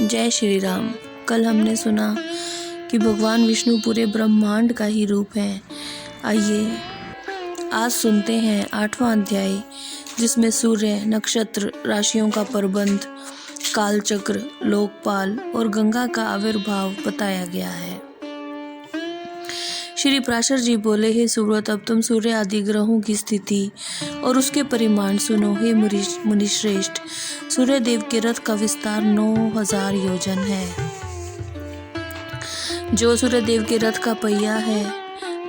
जय श्री राम। कल हमने सुना कि भगवान विष्णु पूरे ब्रह्मांड का ही रूप है। आइए आज सुनते हैं 8वां अध्याय, जिसमें सूर्य, नक्षत्र, राशियों का प्रबंध, कालचक्र, लोकपाल और गंगा का आविर्भाव बताया गया है। श्री पराशर जी बोले, हे सुव्रत, अब तुम सूर्य आदि ग्रहों की स्थिति और उसके परिमाण सुनो। हे मुनिश्रेष्ठ, सूर्य देव के रथ का विस्तार 9000 योजन है। जो सूर्य देव के रथ का पहिया है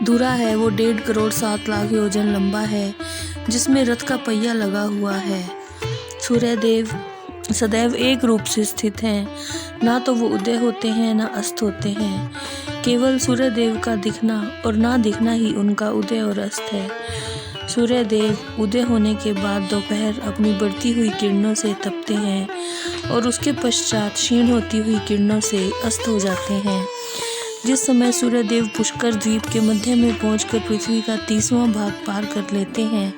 धुरा है, वो 1.5 करोड़ 7 लाख योजन लंबा है, जिसमें रथ का पहिया लगा हुआ है। सूर्य देव सदैव एक रूप से स्थित हैं, ना तो वो उदय होते हैं ना अस्त होते हैं। केवल सूर्य देव का दिखना और ना दिखना ही उनका उदय और अस्त है। सूर्य देव उदय होने के बाद दोपहर अपनी बढ़ती हुई किरणों से तपते हैं और उसके पश्चात क्षीण होती हुई किरणों से अस्त हो जाते हैं। जिस समय सूर्य देव पुष्कर द्वीप के मध्य में पहुंचकर पृथ्वी का 30वां भाग पार कर लेते हैं,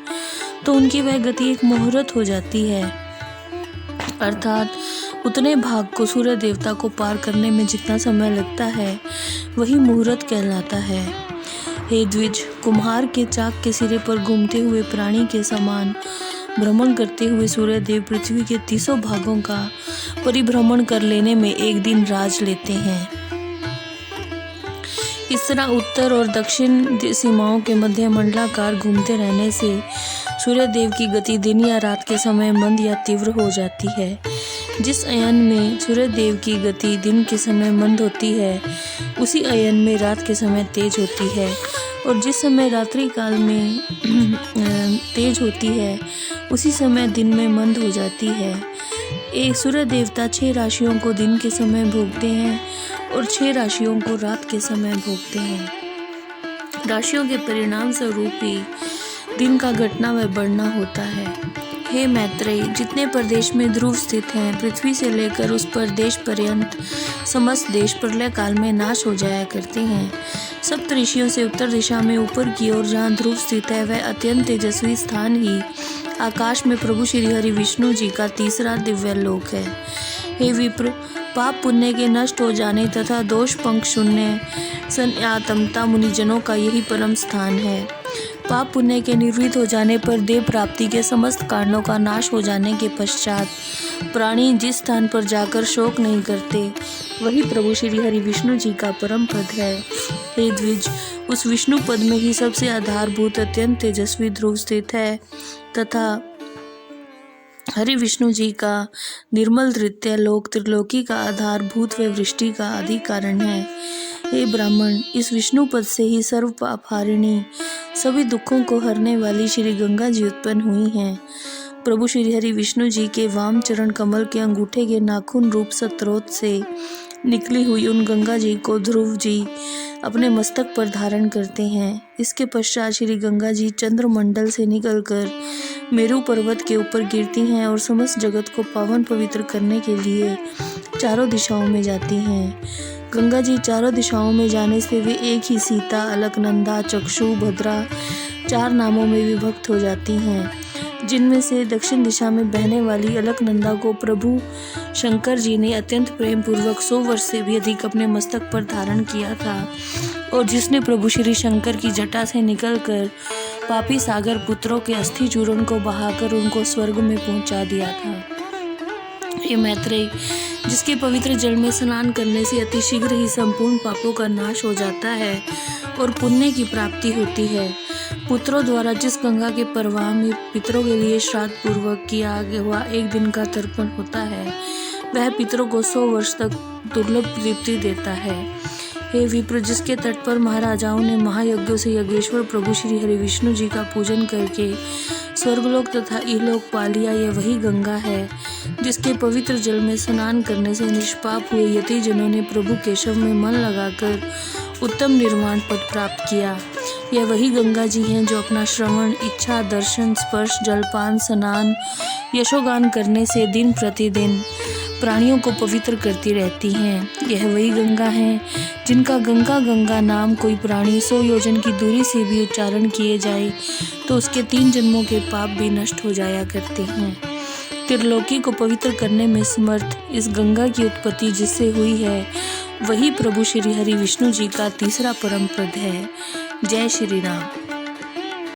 तो उनकी वह गति एक मुहूर्त हो जाती है। अर्थात उतने भाग को सूर्य देवता को पार करने में जितना समय लगता है, वही मुहूर्त कहलाता है। हे द्विज, कुम्हार के चाक के सिरे पर घूमते हुए प्राणी के समान भ्रमण करते हुए सूर्य देव पृथ्वी के 30 भागों का परिभ्रमण कर लेने में एक दिन राज लेते हैं। इस तरह उत्तर और दक्षिण सीमाओं के मध्य मंडलाकार घूमते रहने से सूर्य देव की गति दिन या रात के समय मंद या तीव्र हो जाती है। जिस अयन में सूर्य देव की गति दिन के समय मंद होती है, उसी अयन में रात के समय तेज होती है, और जिस समय रात्रि काल में तेज होती है, उसी समय दिन में मंद हो जाती है। एक सूर्य देवता 6 राशियों को दिन के समय भोगते हैं और 6 राशियों को रात के समय भोगते हैं। राशियों के परिणाम स्वरूप ही दिन का घटना व बढ़ना होता है। हे मैत्रेय, जितने प्रदेश में ध्रुव स्थित हैं, पृथ्वी से लेकर उस प्रदेश पर्यंत समस्त देश प्रलय काल में नाश हो जाया करते हैं। सप्तऋषियों से उत्तर दिशा में ऊपर की ओर जहाँ ध्रुव स्थित है, वह अत्यंत तेजस्वी स्थान ही आकाश में प्रभु श्री हरि विष्णु जी का 3रा दिव्य लोक है। हे विप्र, पाप पुण्य के नष्ट हो जाने तथा दोष पंख शून्य सन्यातमता मुनिजनों का यही परम स्थान है। पाप पुण्य के निर्वृत्त हो जाने पर देव प्राप्ति के समस्त कारणों का नाश हो जाने के पश्चात प्राणी जिस स्थान पर जाकर शोक नहीं करते, वही प्रभु श्री हरि विष्णु जी का परम पद है। हे द्विज, उस विष्णु पद में ही सबसे आधारभूत अत्यंत तेजस्वी ध्रुव स्थित है तथा हरि विष्णु जी का निर्मल नृत्य लोक त्रिलोकी का आधारभूत व वृष्टि का आदि कारण है। हे ब्राह्मण, इस विष्णु पद से ही सर्व पापहारिणी, सभी दुखों को हरने वाली श्री गंगा जी उत्पन्न हुई हैं। प्रभु श्री हरि विष्णु जी के वाम चरण कमल के अंगूठे के नाखून रूप सत्रोत से निकली हुई उन गंगा जी को ध्रुव जी अपने मस्तक पर धारण करते हैं। इसके पश्चात श्री गंगा जी चंद्रमंडल से निकलकर मेरु पर्वत के ऊपर गिरती हैं और समस्त जगत को पावन पवित्र करने के लिए चारों दिशाओं में जाती हैं। गंगा जी चारों दिशाओं में जाने से वे एक ही सीता, अलकनंदा, चक्षु, भद्रा 4 नामों में विभक्त हो जाती हैं, जिनमें से दक्षिण दिशा में बहने वाली अलकनंदा को प्रभु शंकर जी ने अत्यंत प्रेम पूर्वक 100 वर्ष से भी अधिक अपने मस्तक पर धारण किया था, और जिसने प्रभु श्री शंकर की जटा से निकलकर पापी सागर पुत्रों के अस्थि चूर्ण को बहाकर उनको स्वर्ग में पहुंचा दिया था। ये मैत्रेय, जिसके पवित्र जल में स्नान करने से अतिशीघ्र ही संपूर्ण पापों का नाश हो जाता है और पुण्य की प्राप्ति होती है। पुत्रों द्वारा जिस गंगा के प्रवाह में पितरों के लिए श्राद्ध पूर्वक किया हुआ एक दिन का तर्पण होता है, वह पितरों को 100 वर्ष तक दुर्लभ तृप्ति देता है। हे विप्र, जिसके तट पर महाराजाओं ने महायज्ञों से यज्ञेश्वर प्रभु श्री हरि विष्णु जी का पूजन करके स्वर्गलोक तथा इहलोक पा लिया, यह वही गंगा है जिसके पवित्र जल में स्नान करने से निष्पाप हुए यति जनों ने प्रभु केशव में मन लगाकर उत्तम निर्वाण पद प्राप्त किया। यह वही गंगा जी हैं जो अपना श्रवण, इच्छा, दर्शन, स्पर्श, जलपान, स्नान, यशोगान करने से दिन प्रतिदिन प्राणियों को पवित्र करती रहती हैं। यह वही गंगा हैं जिनका गंगा गंगा नाम कोई प्राणी 100 योजन की दूरी से भी उच्चारण किए जाए तो उसके 3 जन्मों के पाप भी नष्ट हो जाया करते हैं। त्रिलोकी को पवित्र करने में समर्थ इस गंगा की उत्पत्ति जिससे हुई है वही प्रभु श्री हरि विष्णु जी का तीसरा परम पद है। जय श्री राम।